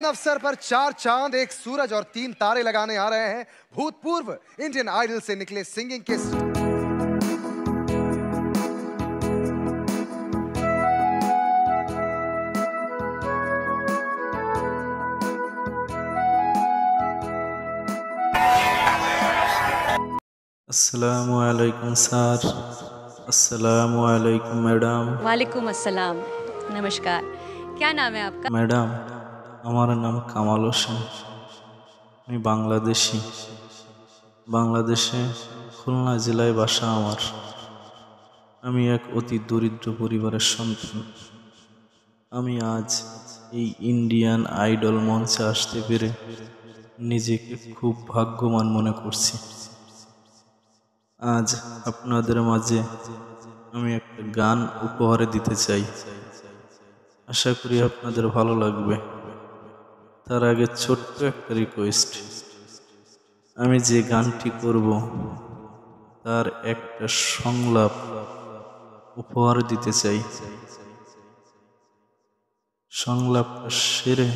अवसर पर 4 चांद, 1 सूरज और 3 तारे लगाने आ रहे हैं भूतपूर्व इंडियन आइडल से निकले सिंगिंग के अस्सलामुअलैकुम सर। अस्सलामुअलैकुम मैडम। वालेकुम अस्सलाम। नमस्कार। क्या नाम है आपका? मैडम हमारा नाम कमाल होसेन। मैं बांग्लादेशी। बांग्लादेशे खुलना जिलाয় বাসা আমার। আমি এক অতি দরিদ্র পরিবারের সন্তান। আমি আজ এই ইন্ডিয়ান আইডল মঞ্চে আসতে পেরে নিজেকে খুব ভাগ্যবান মনে করছি। আজ আপনাদের মাঝে আমি একটা গান উপহার দিতে চাই। আশা করি আপনাদের ভালো লাগবে। তার আগে ছোট্ট একটা রিকোয়েস্ট, আমি যে গানটি করব তার একটা সংলাপ উপহার দিতে চাই। সংলাপটা সেরে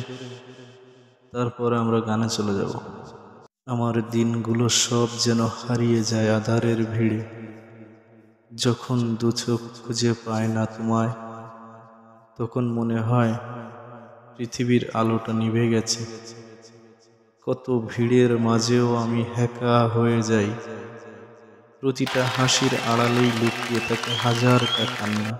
তারপরে আমরা গানে চলে যাব। আমার দিনগুলো সব যেন হারিয়ে যায় আঁধারের ভিড়ে, যখন দু চোখ খুঁজে পায় না তোমায়, তখন মনে হয় পৃথিবীর আলোটা নিভে গেছে। কত ভিড়ের মাঝেও আমি একা হয়ে যাই, প্রতিটা হাসির আড়ালেই লুকিয়ে থাকে হাজারটা কান্না।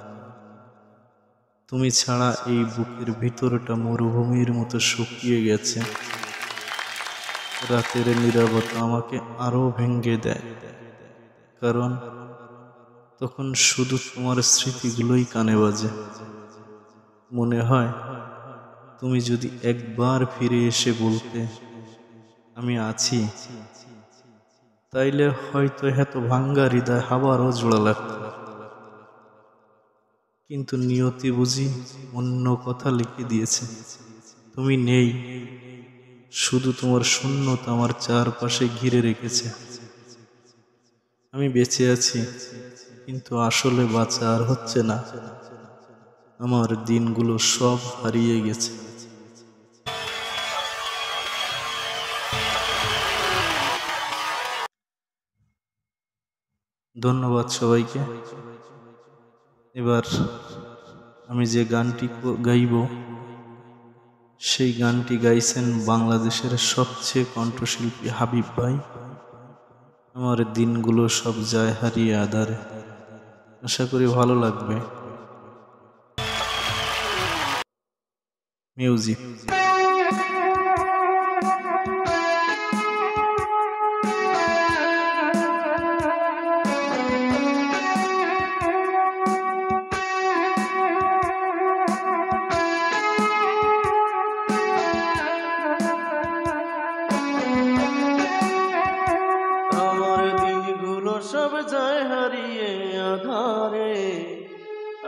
তুমি ছাড়া এই বুকের ভিতরটা মরুভূমির মতো শুকিয়ে গেছে। রাতের নীরবতা আমাকে আরো ভেঙে দেয়, কারণ তখন শুধু তোমার স্মৃতিগুলোই কানে বাজে। মনে হয় তুমি যদি একবার ফিরে এসে বলতে আমি আছি, তাইলে হয়তো এত ভাঙ্গা হৃদয় আবারও জোড়া লাগত। কিন্তু নিয়তি বুঝি অন্য কথা লিখে দিয়েছে। তুমি নেই, শুধু তোমার শূন্যতা আমার চারপাশে ঘিরে রেখেছে। আমি বেঁচে আছি, কিন্তু আসলে বাঁচা আর হচ্ছে না। আমার দিনগুলো সব হারিয়ে গেছে। ধন্যবাদ সবাইকে। এবার আমি যে গানটি গাইব সেই গানটি গাইছেন বাংলাদেশের সবচেয়ে কণ্ঠশিল্পী হাবিব ভাই। আমার দিনগুলো সব যায় হারিয়ে আঁধারে। আশা করি ভালো লাগবে। মিউজিক। সব যায় হারিয়ে আধারে,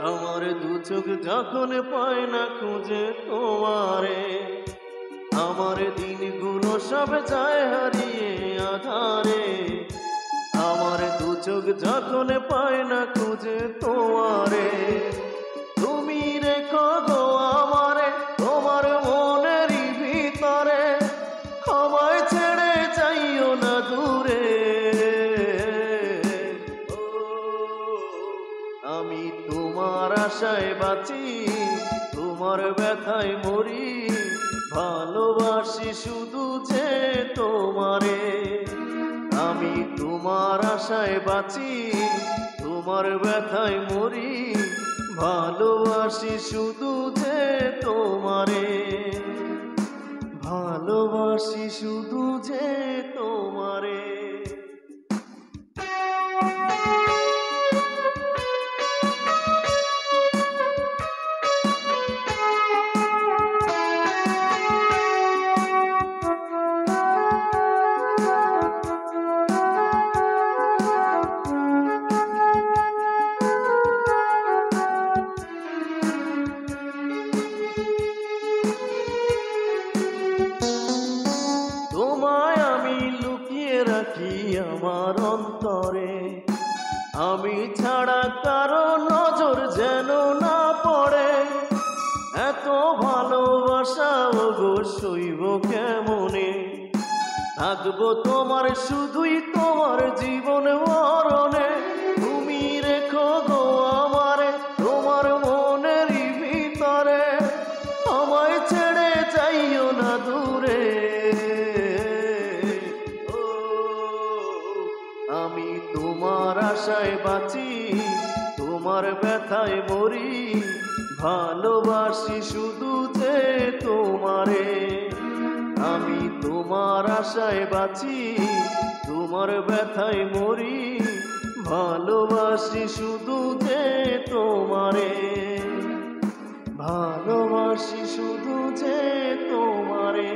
আমার দু চোখ যখন পায় না খুঁজে তোমারে। আমার দিনগুলো সব যায় হারিয়ে আধারে, আমার দু চোখ যখন পায় না খুঁজে তোমারে। তুমি রেখো গো আমারে তোমার মনেরই ভিতরে, আমায় ছেড়ে যাইও না দূরে। আমি তোমার আশায় বাঁচি, তোমার ব্যথায় মরি, ভালোবাসি শুধু যে তোমারে। আমি তোমার আশায় বাঁচি, তোমার ব্যথায় মরি, ভালোবাসি শুধু যে তোমারে। ভালোবাসি শুধু যে তোমারে। তোমায় আমি লুকিয়ে রাখি আমার অন্তরে, আমি ছাড়া কারো নজর যেন না পড়ে। এত ভালোবাসা ওগো সইব কেমনে, থাকবো তোমার শুধুই তোমার জীবন মরণে। তুমি রেখো গো আমারে তোমার মনেরই ভিতরে, আমায় ছেড়ে যাইও না দূরে। ও আমি তোমার আশায় বাঁচি, তোমার ব্যথায় মরি, ভালোবাসি শুধু যে তোমারে। আমি তোমার আশায় বাঁচি, তোমার ব্যথায় মরি, ভালোবাসি শুধু যে তোমারে, ভালোবাসি শুধু যে তোমারে।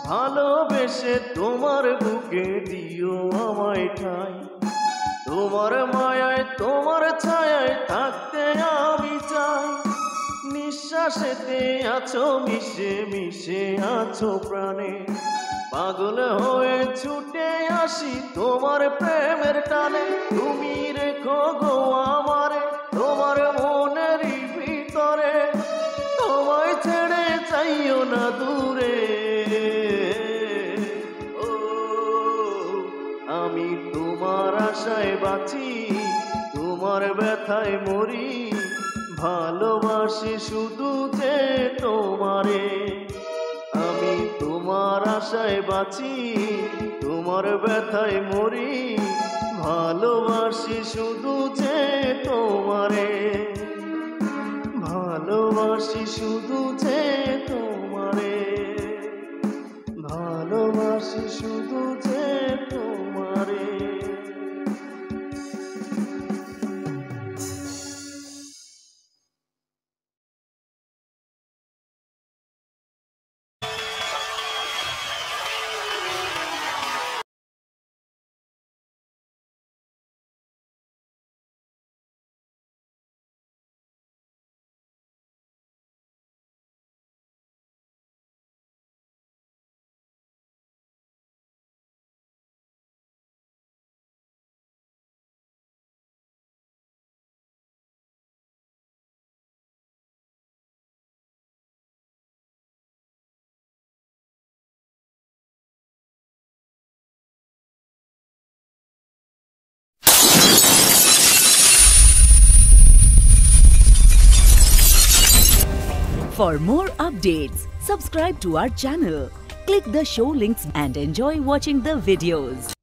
ভালোবেসে তোমার বুকে দিও আমায় ঠাই, তোমার মায়ায় তোমার ছায়ায় থাকতে আমি চাই। নিঃশ্বাসেতে আছো মিশে মিশে আছো প্রাণে, পাগল হয়ে ছুটে আসি তোমার প্রেমের টানে। তুমি রেখো গো আমারে তোমার মনেরই ভিতরে, তোমায় ছেড়ে যাইও না দূরে। আমি তোমার আশায় বাঁচি, তোমার ব্যথায় মরি, ভালোবাসি শুধু যে তোমারে। আমি তোমার আশায় বাঁচি, তোমার ব্যথায় মরি, ভালোবাসি শুধু যে তোমারে, ভালোবাসি শুধু যে তোমারে, ভালোবাসি শুধু যে তোমারে। For more updates, subscribe to our channel, click the show links and enjoy watching the videos.